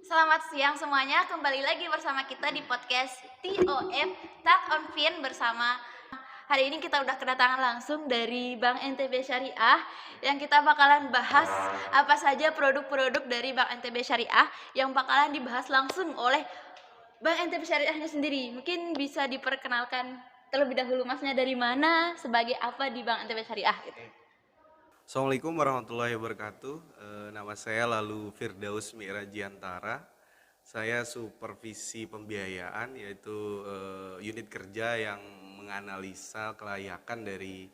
Selamat siang semuanya, kembali lagi bersama kita di podcast TOF Talk on Fin bersama. Hari ini kita udah kedatangan langsung dari Bank NTB Syariah yang kita bakalan bahas apa saja produk-produk dari Bank NTB Syariah yang bakalan dibahas langsung oleh Bank NTB Syariahnya sendiri. Mungkin bisa diperkenalkan terlebih dahulu masnya dari mana, sebagai apa di Bank NTB Syariah gitu. Assalamualaikum warahmatullahi wabarakatuh. Nama saya lalu Firdaus Mi'rajiantara. Saya supervisi pembiayaan, yaitu unit kerja yang menganalisa kelayakan dari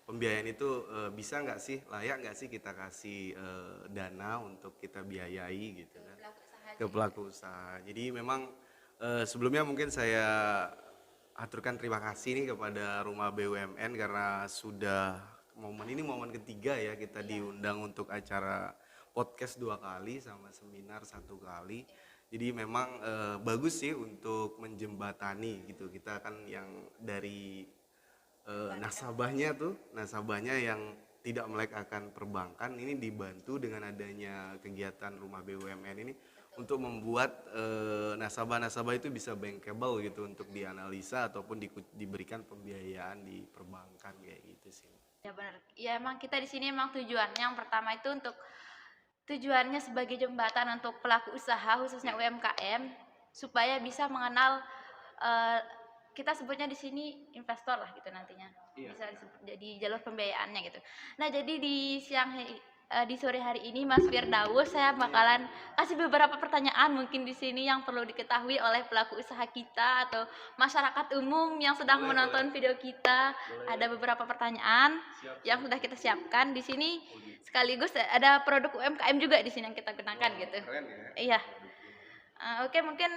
pembiayaan itu, bisa nggak sih, layak nggak sih kita kasih dana untuk kita biayai gitu kan ke pelaku usaha. Jadi memang sebelumnya mungkin saya aturkan terima kasih nih kepada Rumah BUMN karena sudah momen ketiga ya kita diundang untuk acara podcast 2 kali sama seminar 1 kali. Jadi memang bagus sih untuk menjembatani gitu. Kita kan yang dari nasabahnya yang tidak melek akan perbankan ini dibantu dengan adanya kegiatan Rumah BUMN ini untuk membuat nasabah-nasabah itu bisa bankable gitu untuk dianalisa ataupun diberikan pembiayaan di perbankan kayak gitu sih. Ya benar. Ya emang kita di sini emang tujuannya yang pertama itu untuk tujuannya sebagai jembatan untuk pelaku usaha khususnya UMKM supaya bisa mengenal, eh, kita sebutnya di sini investor lah gitu nantinya. Iya, Bisa iya. disebut jadi jalur pembiayaannya gitu. Nah, jadi di sore hari ini Mas Firdaus saya bakalan kasih beberapa pertanyaan mungkin di sini yang perlu diketahui oleh pelaku usaha kita atau masyarakat umum yang sedang Boleh, boleh. menonton video kita. Boleh. Ada beberapa pertanyaan Siap, yang siap. sudah kita siapkan di sini. Oh gitu. Sekaligus ada produk UMKM juga di sini yang kita gunakan Wah, gitu. keren ya Iya. produknya. Oke, mungkin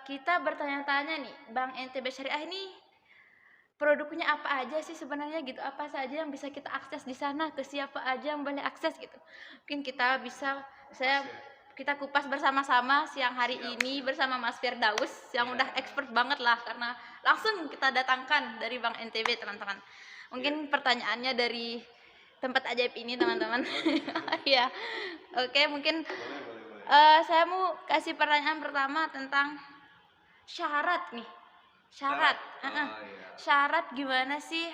kita bertanya-tanya nih, Bank NTB Syariah ini produknya apa aja sih sebenarnya gitu? Apa saja yang bisa kita akses di sana? Ke siapa aja yang boleh akses gitu? Mungkin kita bisa saya Kupas ya. kita kupas bersama-sama siang hari Siap, ini siap. bersama Mas Firdaus yang Iya. udah expert banget lah karena langsung kita datangkan dari Bank NTB teman-teman. Iya. Mungkin pertanyaannya dari tempat ajaib ini teman-teman. Oh gitu. Iya. Oke, mungkin Boleh, boleh, boleh. saya mau kasih pertanyaan pertama tentang syarat nih. Syarat. Syarat, Oh iya. syarat gimana sih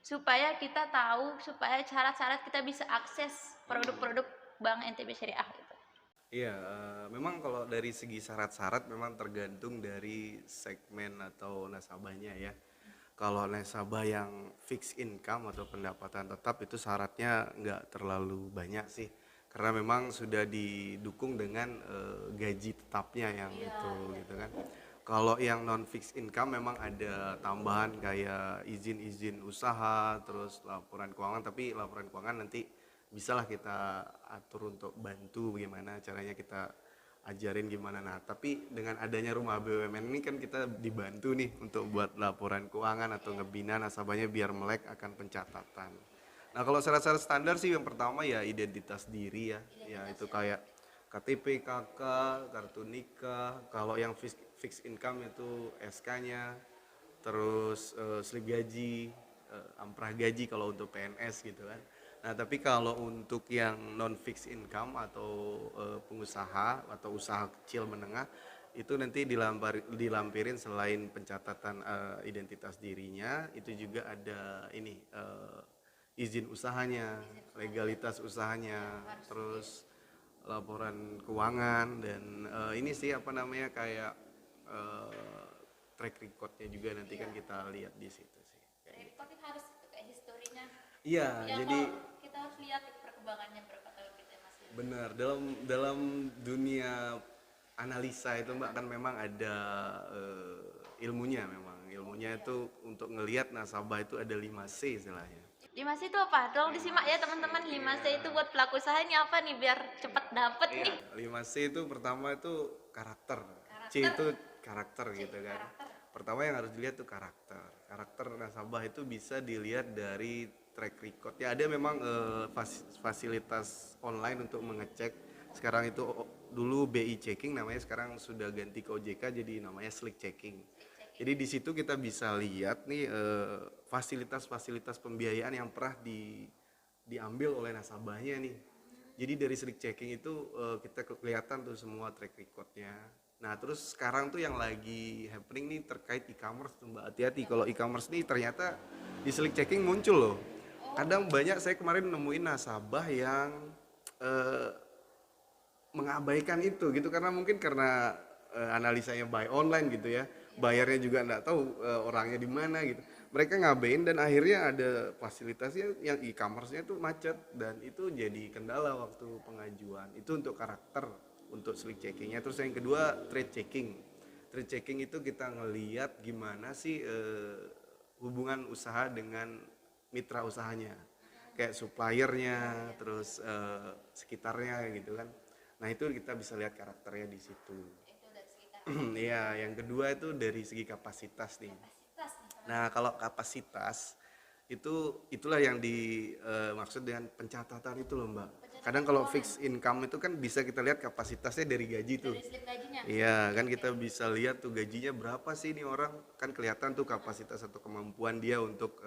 supaya kita tahu, supaya syarat-syarat kita bisa akses produk-produk Bank NTB Syariah gitu. Iya, memang kalau dari segi syarat-syarat memang tergantung dari segmen atau nasabahnya ya. Kalau nasabah yang fixed income atau pendapatan tetap itu syaratnya nggak terlalu banyak sih. Karena memang sudah didukung dengan gaji tetapnya yang itu gitu kan. Kalau yang non fixed income memang ada tambahan kayak izin-izin usaha, terus laporan keuangan, tapi laporan keuangan nanti bisalah kita atur untuk bantu bagaimana caranya kita ajarin gimana. Nah, tapi dengan adanya Rumah BUMN ini kan kita dibantu nih untuk buat laporan keuangan atau ngebina nasabahnya biar melek akan pencatatan. Nah, kalau syarat-syarat standar sih yang pertama ya identitas diri ya. Ya itu kayak KTP, KK, kartu nikah. Kalau yang fixed income itu SK-nya, terus slip gaji, amprah gaji kalau untuk PNS gitu kan. Nah, tapi kalau untuk yang non fixed income atau pengusaha atau usaha kecil menengah itu nanti dilampirin selain pencatatan identitas dirinya, itu juga ada ini izin usahanya, legalitas usahanya, terus laporan keuangan dan ini sih apa namanya kayak eh, track recordnya juga nanti kan kita lihat di situ sih. Kayak gitu. Tapi harus itu kayak historinya. Iya, Ya jadi kalau kita harus lihat perkembangannya berapa tahun gitu ya Mas. benar dalam dalam dunia analisa itu Mbak kan memang ada ilmunya itu untuk ngelihat nasabah itu ada 5C istilahnya. 5C itu apa? Tolong disimak ya teman-teman. 5C itu buat pelaku usaha ini apa nih biar cepat dapet Iya, nih. 5C itu pertama itu karakter. C Karakter. itu karakter gitu kan. Karakter. Pertama yang harus dilihat tuh karakter. Karakter nasabah itu bisa dilihat dari track record. Ya ada memang fasilitas online untuk mengecek. Sekarang itu dulu BI checking namanya, sekarang sudah ganti ke OJK jadi namanya slick checking. Jadi di situ kita bisa lihat nih fasilitas-fasilitas pembiayaan yang pernah diambil oleh nasabahnya nih. Jadi dari slick checking itu kita kelihatan tuh semua track recordnya. Nah terus sekarang tuh yang lagi happening nih terkait e-commerce tuh Mbak, hati-hati kalau e-commerce nih ternyata di slick checking muncul loh. Kadang banyak saya kemarin nemuin nasabah yang eh, mengabaikan itu gitu karena mungkin karena analisanya buy online gitu ya, bayarnya juga nggak tahu orangnya di mana gitu, mereka ngabain dan akhirnya ada fasilitasnya yang e-commerce-nya tuh macet dan itu jadi kendala waktu pengajuan. Itu untuk karakter, untuk slick checkingnya. Terus yang kedua trade checking itu kita ngeliat gimana sih hubungan usaha dengan mitra usahanya, kayak suppliernya, terus sekitarnya gitu kan. Nah itu kita bisa lihat karakternya di situ. Itu dari sekitar Iya, yang kedua itu dari segi kapasitas nih. kapasitas nih sama Nah kalau kapasitas itulah yang dimaksud dengan pencatatan itu loh Mbak. Kadang kalau fixed income itu kan bisa kita lihat kapasitasnya dari gaji tuh. dari slip gajinya. Iya kan kita bisa lihat tuh gajinya berapa sih ini orang, kan kelihatan tuh kapasitas atau kemampuan dia untuk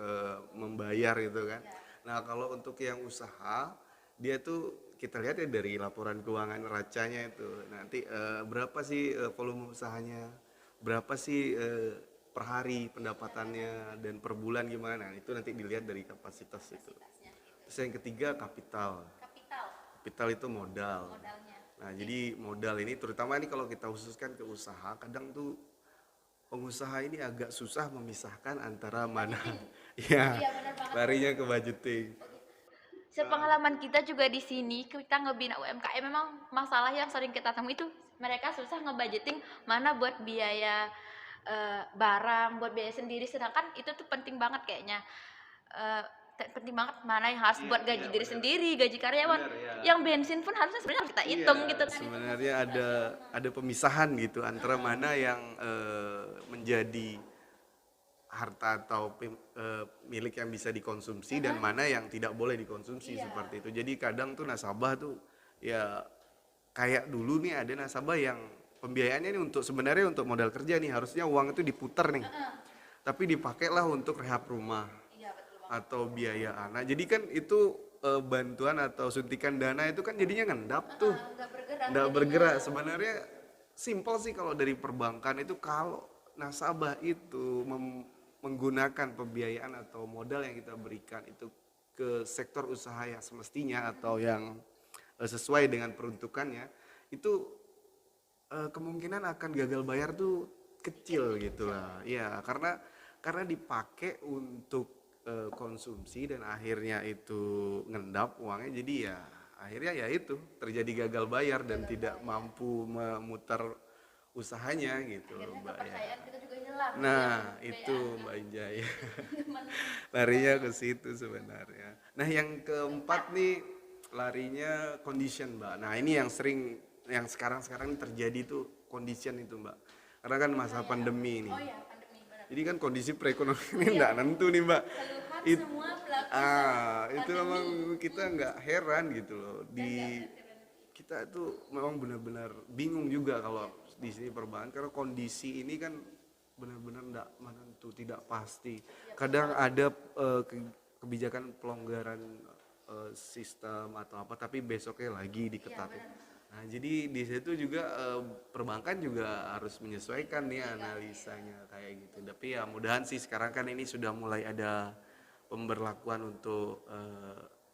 membayar gitu kan. Nah kalau untuk yang usaha dia tuh kita lihat ya dari laporan keuangan neracanya itu nanti berapa sih volume usahanya, berapa sih per hari pendapatannya dan per bulan gimana. Nah, itu nanti dilihat dari kapasitas itu. Terus yang ketiga kapital. Kapital Kapital itu modal. modalnya. Nah, jadi modal ini terutama ini kalau kita khususkan ke usaha, kadang tuh pengusaha ini agak susah memisahkan antara mana ya Iya benar banget. larinya ke budgeting. Sepengalaman kita juga di sini kita ngebina UMKM memang masalah yang sering kita temui itu mereka susah ngebudgeting mana buat biaya barang, buat biaya sendiri sedangkan itu tuh penting banget kayaknya. Penting banget mana yang harus buat gaji diri sendiri, gaji karyawan. Benar, ya. Yang bensin pun harusnya sebenarnya harus kita hitung Iya, gitu kan. sebenarnya ada pemisahan gitu antara mana yang menjadi harta atau milik yang bisa dikonsumsi dan mana yang tidak boleh dikonsumsi seperti itu. Jadi kadang tuh nasabah tuh ya kayak dulu nih ada nasabah yang pembiayaannya ini untuk sebenarnya untuk modal kerja nih, harusnya uang itu diputar nih. Tapi dipakailah untuk rehab rumah Iya betul banget. atau biaya anak. Jadi kan itu bantuan atau suntikan dana itu kan jadinya ngendap tuh. Nggak bergerak. Nggak bergerak. Sebenarnya simpel sih kalau dari perbankan itu, kalau nasabah itu menggunakan pembiayaan atau modal yang kita berikan itu ke sektor usaha yang semestinya atau yang sesuai dengan peruntukannya, itu kemungkinan akan gagal bayar tuh kecil gitu lah. Ya, karena dipakai untuk konsumsi dan akhirnya itu ngendap uangnya, jadi ya akhirnya ya itu terjadi gagal bayar dan tidak mampu memutar usahanya gitu loh Mbak ya. Kepercayaan kita juga hilang. Nah itu Mbak Injaya larinya ke situ sebenarnya. Nah yang keempat nih larinya condition Mbak. Nah ini yang sering, yang sekarang ini terjadi tuh condition itu Mbak. Karena kan masa pandemi ini. Oh iya, pandemi benar. Jadi kan kondisi perekonomian ini nggak nentu nih Mbak. Keluhan semua pelaku Itu memang kita nggak heran gitu loh. Kita tuh memang benar-benar bingung juga kalau di sini perbankan karena kondisi ini kan benar-benar nggak menentu, tidak pasti. Kadang ada kebijakan pelonggaran sistem atau apa, tapi besoknya lagi diketatin. Nah, jadi di situ juga perbankan juga harus menyesuaikan nih analisanya kayak gitu. Tapi ya mudahan sih sekarang kan ini sudah mulai ada pemberlakuan untuk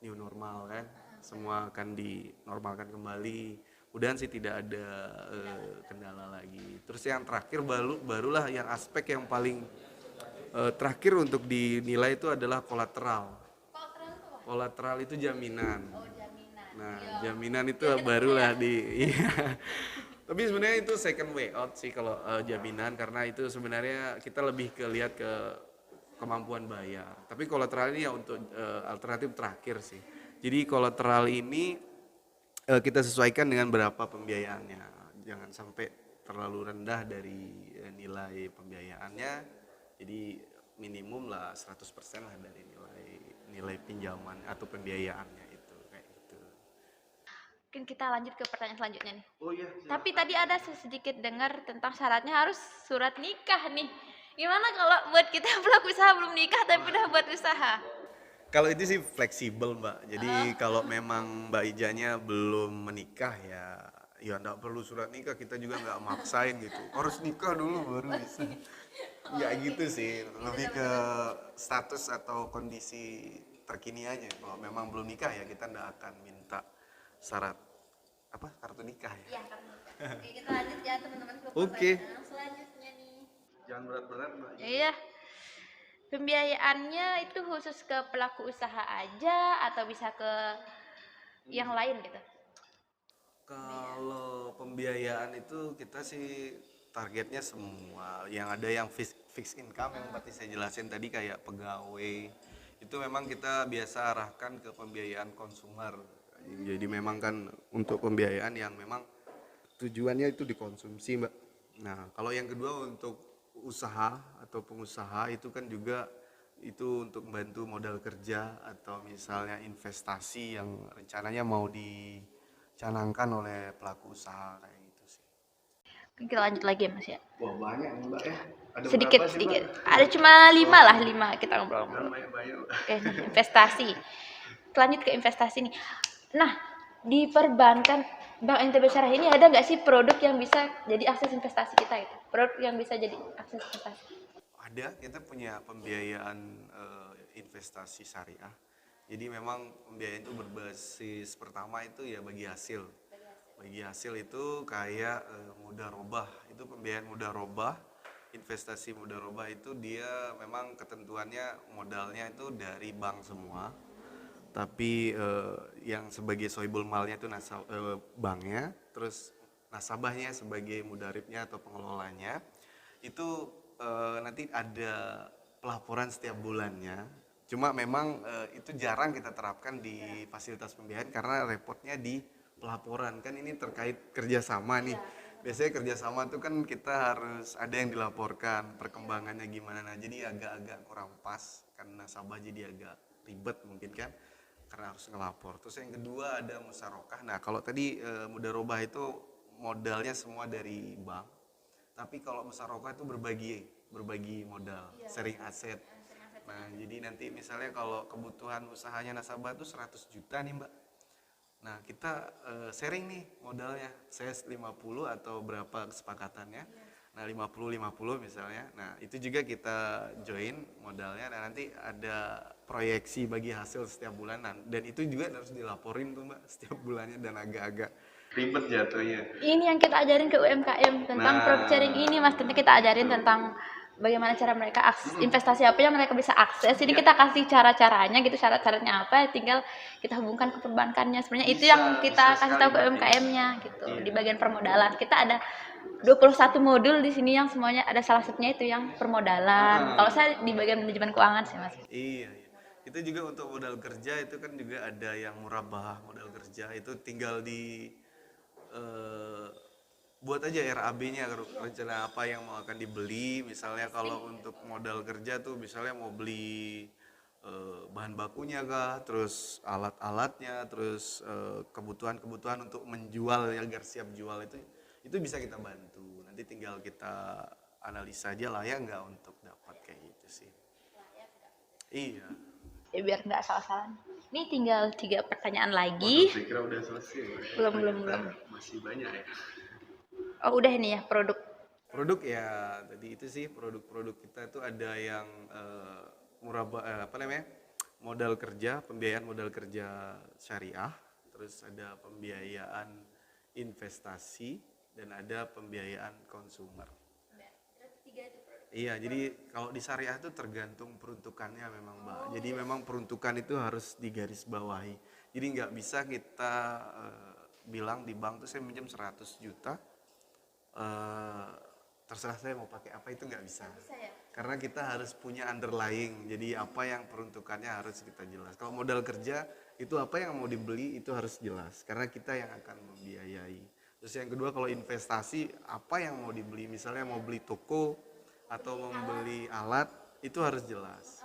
new normal kan. Semua akan dinormalkan kembali. Mudahan sih tidak ada kendala lagi. Terus yang terakhir barulah yang aspek yang paling terakhir untuk dinilai itu adalah kolateral. Kolateral itu jaminan. Oh, jaminan. Nah, jaminan itu barulah iya. Tapi sebenarnya itu second way out sih kalau jaminan, karena itu sebenarnya kita lebih lihat ke kemampuan bayar. Tapi kolateral ini ya untuk alternatif terakhir sih. Jadi kolateral ini kita sesuaikan dengan berapa pembiayaannya. Jangan sampai terlalu rendah dari nilai pembiayaannya. Jadi minimum lah 100% lah dari nilai pinjaman atau pembiayaannya itu kayak gitu. Mungkin kita lanjut ke pertanyaan selanjutnya nih. Oh iya. Tapi tadi ada sedikit dengar tentang syaratnya harus surat nikah nih. Gimana kalau buat kita pelaku usaha belum nikah tapi udah buat usaha? Kalau itu sih fleksibel Mbak. Jadi kalau memang Mbak Ijanya belum menikah ya nggak perlu surat nikah, kita juga nggak maksain gitu. Harus nikah dulu baru bisa. Ya Oke. gitu sih, Gitu lebih ke teman-teman. status atau kondisi terkini aja. Kalau memang belum nikah ya kita nggak akan minta syarat apa kartu nikah ya. Iya, karena oke, kita lanjut ya teman-teman ke Oke, pertanyaan selanjutnya nih. jangan berat-berat Mbak. Iya, pembiayaannya itu khusus ke pelaku usaha aja atau bisa ke yang lain gitu? Kalau pembiayaan itu kita sih targetnya semua yang ada yang fix income yang berarti saya jelasin tadi kayak pegawai itu memang kita biasa arahkan ke pembiayaan konsumer. Jadi memang kan untuk pembiayaan yang memang tujuannya itu dikonsumsi Mbak. Nah kalau yang kedua untuk usaha atau pengusaha itu kan juga itu untuk membantu modal kerja atau misalnya investasi yang rencananya mau dicanangkan oleh pelaku usaha kayak gitu sih. Kita lanjut lagi ya Mas ya. Wah banyak nih Mbak ya. Ada Sedikit berapa sih Mbak? sedikit. Ada cuma 5 lah, 5 kita Jangan ngobrol-ngobrol. banyak-banyak. Oke, nih, investasi. Lanjut ke investasi nih. Nah, di perbankan Bank NTB Syariah ini ada nggak sih produk yang bisa jadi akses investasi kita itu? Produk yang bisa jadi akses investasi. Ada, kita punya pembiayaan investasi syariah. Jadi memang pembiayaan itu berbasis pertama itu ya bagi hasil. Bagi hasil itu kayak mudharabah. Itu pembiayaan mudharabah, investasi mudharabah itu dia memang ketentuannya modalnya itu dari bank semua. Tapi yang sebagai sohibul malnya itu banknya, terus nasabahnya sebagai mudaribnya atau pengelolanya itu nanti ada pelaporan setiap bulannya. Cuma memang itu jarang kita terapkan di fasilitas pembiayaan karena repotnya di pelaporan kan ini terkait kerjasama nih. Biasanya kerjasama itu kan kita harus ada yang dilaporkan perkembangannya gimana. Nah jadi agak-agak kurang pas karena nasabah jadi agak ribet mungkin kan karena harus ngelapor. Terus yang kedua ada musyarakah. Nah kalau tadi mudharabah itu modalnya semua dari bank. Tapi kalau musyarakah itu berbagi modal, sharing aset. Nah, jadi nanti misalnya kalau kebutuhan usahanya nasabah itu 100 juta nih, Mbak. Nah, kita sharing nih modalnya. Saya 50 atau berapa kesepakatannya. Nah, 50-50 misalnya. Nah, itu juga kita join modalnya dan nanti ada proyeksi bagi hasil setiap bulanan. Dan itu juga harus dilaporin tuh, Mbak, setiap bulannya dan agak-agak ribet jatuhnya. Ini yang kita ajarin ke UMKM tentang profit sharing ini Mas. Tentu kita ajarin tentang bagaimana cara mereka akses investasi apa yang mereka bisa akses. Ini kita kasih cara-caranya gitu, syarat-syaratnya apa, tinggal kita hubungkan ke perbankannya. Sebenarnya itu yang kita kasih tahu ke UMKM-nya gitu. Di bagian permodalan kita ada 21 modul di sini yang semuanya ada salah satunya itu yang permodalan. Kalau saya di bagian manajemen keuangan sih Mas. Iya, iya. Itu juga untuk modal kerja itu kan juga ada yang murabah modal kerja itu tinggal di eh, buat aja RAB-nya rencana apa yang mau akan dibeli. Misalnya kalau untuk modal kerja tuh misalnya mau beli bahan bakunya kah, terus alat-alatnya, terus kebutuhan-kebutuhan untuk menjual ya, agar siap jual itu bisa kita bantu. Nanti tinggal kita analisa aja lah ya nggak untuk dapat kayak gitu sih. Iya. Ya biar nggak salah-salah. Ini tinggal 3 pertanyaan lagi. Waduh, saya kira udah selesai. Belum. Masih banyak ya. Oh, udah ini ya produk. Produk ya tadi itu sih produk-produk kita itu ada yang apa namanya modal kerja, pembiayaan modal kerja syariah, terus ada pembiayaan investasi dan ada pembiayaan konsumer. Iya, jadi kalau di syariah itu tergantung peruntukannya memang Mbak. Jadi memang peruntukan itu harus digarisbawahi. Jadi nggak bisa kita bilang di bank tuh saya minjem 100 juta, eh, terserah saya mau pakai apa itu nggak bisa. Karena kita harus punya underlying. Jadi apa yang peruntukannya harus kita jelas. Kalau modal kerja itu apa yang mau dibeli itu harus jelas. Karena kita yang akan membiayai. Terus yang kedua kalau investasi apa yang mau dibeli. Misalnya mau beli toko atau membeli alat itu harus jelas.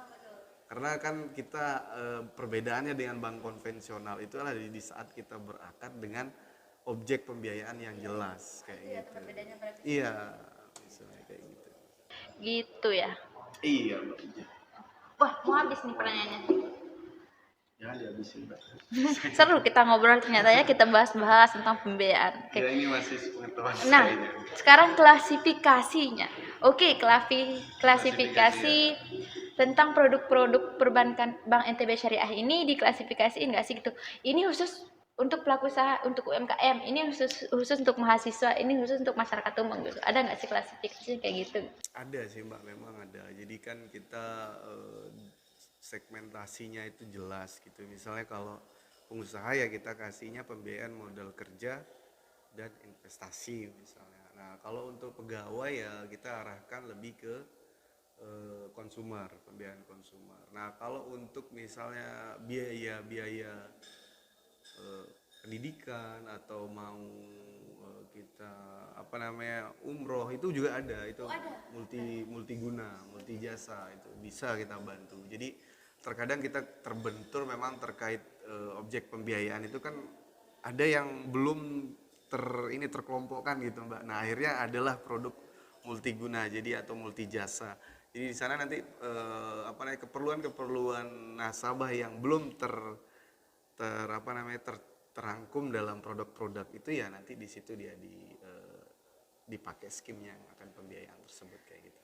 Karena kan kita perbedaannya dengan bank konvensional itu adalah di saat kita berakad dengan objek pembiayaan yang jelas kayak gitu. Iya, misalnya kayak gitu. Gitu ya. Iya, Mbak. Wah, mau habis nih pertanyaannya. Jangan dihabisin, Mbak. Seru kita ngobrol ternyata ya, kita bahas-bahas tentang pembiayaan. Oke. Ya ini masih pengetahuan Nah, saya ini. sekarang klasifikasinya. Oke, klasifikasi tentang produk-produk perbankan Bank NTB Syariah ini diklasifikasiin nggak sih gitu? Ini khusus untuk pelaku usaha, untuk UMKM, ini khusus untuk mahasiswa, ini khusus untuk masyarakat umum gitu. Ada nggak sih klasifikasi kayak gitu? Ada sih Mbak, memang ada. Jadi kan kita segmentasinya itu jelas gitu. Misalnya kalau pengusaha ya kita kasihnya pembiayaan modal kerja dan investasi misalnya. Nah kalau untuk pegawai ya kita arahkan lebih ke konsumer, pembiayaan konsumer. Nah kalau untuk misalnya biaya-biaya pendidikan atau mau kita apa namanya umroh itu juga ada, itu multiguna, multi jasa, itu bisa kita bantu. Jadi terkadang kita terbentur memang terkait objek pembiayaan itu kan ada yang belum terkelompokkan gitu Mbak. Nah akhirnya adalah produk multiguna jadi atau multi jasa. Jadi di sana nanti apa namanya keperluan nasabah yang belum terangkum dalam produk-produk itu ya nanti di situ dia dipakai skimnya yang akan pembiayaan tersebut kayak gitu.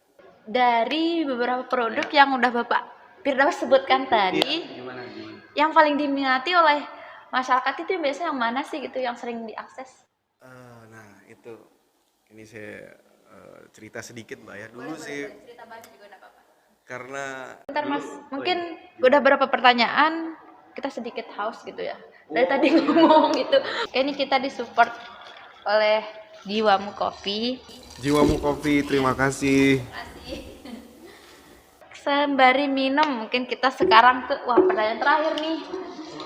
Dari beberapa produk yang udah Bapak Firdaus sebutkan tadi, Gimana? yang paling diminati oleh masyarakat itu biasanya yang mana sih gitu, yang sering diakses? Nah itu ini saya cerita sedikit Mbak ya. Dulu sih cerita banyak juga enggak apa-apa. karena Bentar Mas, mungkin udah berapa pertanyaan kita sedikit haus gitu ya. Dari tadi ngomong gitu. Kayak ini kita disupport oleh Jiwamu Coffee. Jiwamu Kopi, terima kasih. Sembari minum, mungkin kita sekarang ke pertanyaan terakhir nih.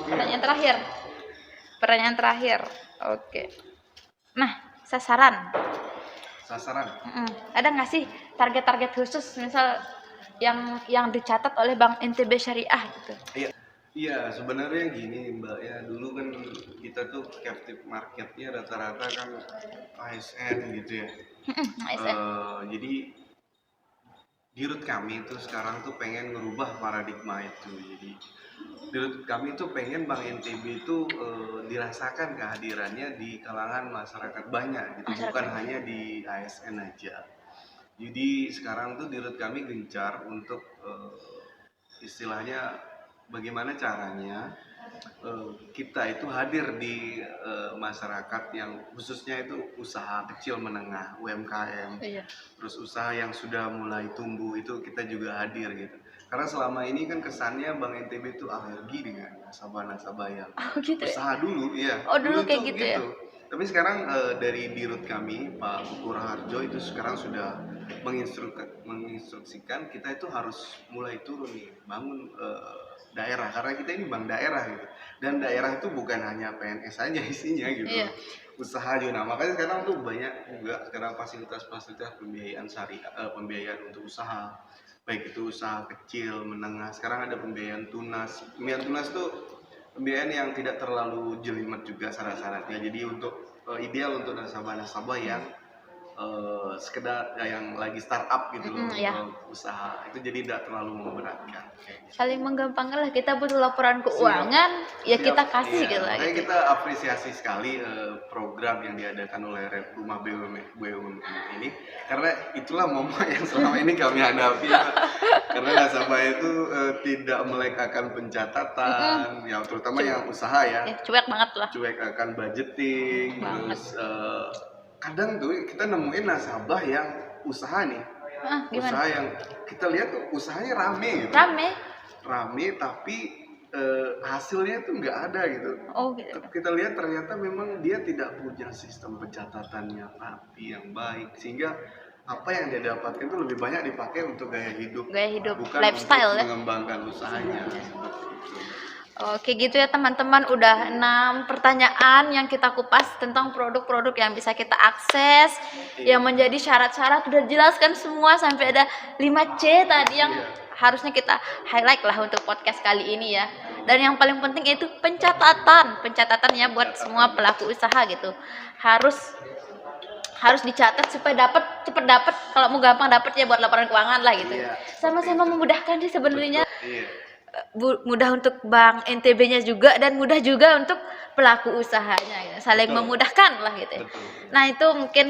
Pertanyaan terakhir. Oke. Nah, sasaran. Ada nggak sih target-target khusus misal yang dicatat oleh Bank NTB Syariah gitu? Iya, sebenarnya gini Mbak ya, dulu kan kita tuh captive marketnya rata-rata kan ASN gitu ya. ASN. Jadi dirut kami tuh sekarang tuh pengen ngerubah paradigma itu. Jadi dirut kami tuh pengen Bank NTB itu dirasakan kehadirannya di kalangan masyarakat banyak gitu, bukan hanya di ASN aja. Jadi sekarang tuh dirut kami gencar untuk istilahnya bagaimana caranya kita itu hadir di masyarakat yang khususnya itu usaha kecil menengah UMKM, terus usaha yang sudah mulai tumbuh itu kita juga hadir gitu. Karena selama ini kan kesannya Bank NTB itu alergi dengan nasabah-nasabah yang usaha dulu, ya. Dulu kayak gitu ya. Tapi sekarang dari dirut kami Pak Kuku Raharjo itu sekarang sudah menginstruksikan kita itu harus mulai turun nih, bangun daerah, karena kita ini bank daerah gitu, dan daerah itu bukan hanya PNS saja isinya gitu, usaha juga. Nah makanya sekarang tuh banyak juga sekarang fasilitas-fasilitas pembiayaan pembiayaan untuk usaha, baik itu usaha kecil, menengah. Sekarang ada pembiayaan tunas. Pembiayaan tunas tuh pembiayaan yang tidak terlalu jelimet juga syarat-syaratnya, jadi untuk ideal untuk nasabah-nasabah yang sekedar yang lagi startup gitu loh, usaha itu, jadi tidak terlalu memberatkan. Saling menggampangkan lah, kita butuh laporan keuangan, kita kasih gitu lah. Makanya kita apresiasi sekali program yang diadakan oleh Rumah BUMN ini, karena itulah momen yang selama ini kami hadapi karena nasabah itu tidak melekakan pencatatan, yang terutama yang usaha ya, cuek banget lah, cuek akan budgeting, terus kadang tuh kita nemuin nasabah yang usaha nih, usaha yang kita lihat tuh usahanya rame gitu, rame tapi hasilnya tuh nggak ada gitu. Kita lihat ternyata memang dia tidak punya sistem pencatatannya rapi yang baik, sehingga apa yang dia dapatkan itu lebih banyak dipakai untuk gaya hidup bukan lifestyle, untuk mengembangkan usahanya. Oke gitu ya teman-teman, udah 6 pertanyaan yang kita kupas tentang produk-produk yang bisa kita akses, yang menjadi syarat-syarat udah dijelaskan semua sampai ada 5C tadi yang harusnya kita highlight lah untuk podcast kali ini ya. Dan yang paling penting itu pencatatan ya buat semua pelaku usaha gitu. Harus dicatat supaya cepet dapat, kalau mau gampang dapat ya buat laporan keuangan lah gitu. Sama-sama memudahkan sih sebenarnya. mudah untuk Bank NTB-nya juga dan mudah juga untuk pelaku usahanya gitu. Saling Betul. memudahkan lah gitu ya. Betul. Nah, itu mungkin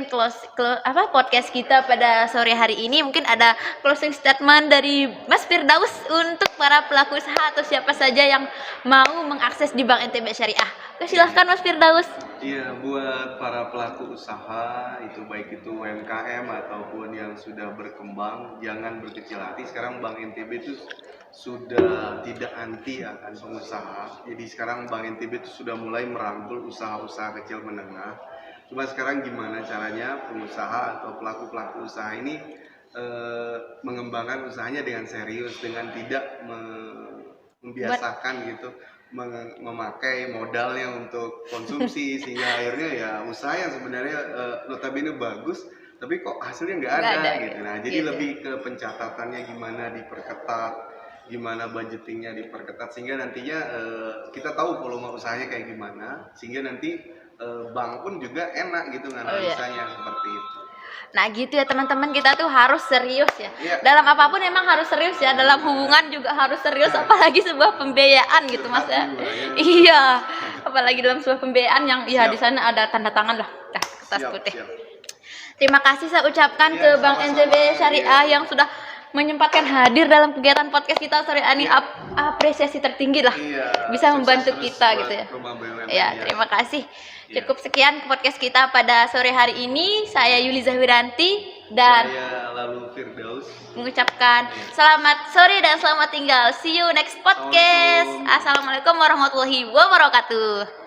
podcast kita pada sore hari ini. Mungkin ada closing statement dari Mas Firdaus untuk para pelaku usaha atau siapa saja yang mau mengakses di Bank NTB Syariah. Oke, silahkan Mas Firdaus. Iya, buat para pelaku usaha, itu baik itu UMKM ataupun yang sudah berkembang, jangan berkecil hati. Sekarang Bank NTB itu sudah tidak anti akan pengusaha. Jadi sekarang Bank NTB itu sudah mulai merangkul usaha-usaha kecil menengah. Cuma sekarang gimana caranya pengusaha atau pelaku-pelaku usaha ini mengembangkan usahanya dengan serius, dengan tidak membiasakan gitu memakai modalnya untuk konsumsi sehingga akhirnya ya usaha yang sebenarnya notabene bagus tapi kok hasilnya nggak ada gitu. Nah, jadi gitu. lebih ke pencatatannya gimana diperketat, gimana budgetingnya diperketat sehingga nantinya kita tahu volume usahanya kayak gimana sehingga nanti bank pun juga enak gitu nganalisanya seperti itu. Nah gitu ya teman-teman, kita tuh harus serius ya. Iya. Dalam apapun emang harus serius ya. Dalam hubungan juga harus serius, apalagi sebuah pembiayaan gitu Mas ya. Iya, apalagi dalam sebuah pembiayaan yang ya di sana ada tanda tangan lah, kertas putih. Terima kasih saya ucapkan ke Bank NTB Syariah yang sudah menyempatkan hadir dalam kegiatan podcast kita sore ini. Apresiasi tertinggi lah, bisa membantu kita gitu ya. Ya, terima kasih. Cukup sekian podcast kita pada sore hari ini. Saya Yuli Zahwiranti dan saya lalu Firdaus mengucapkan selamat sore dan selamat tinggal. See you next podcast. Assalamualaikum warahmatullahi wabarakatuh.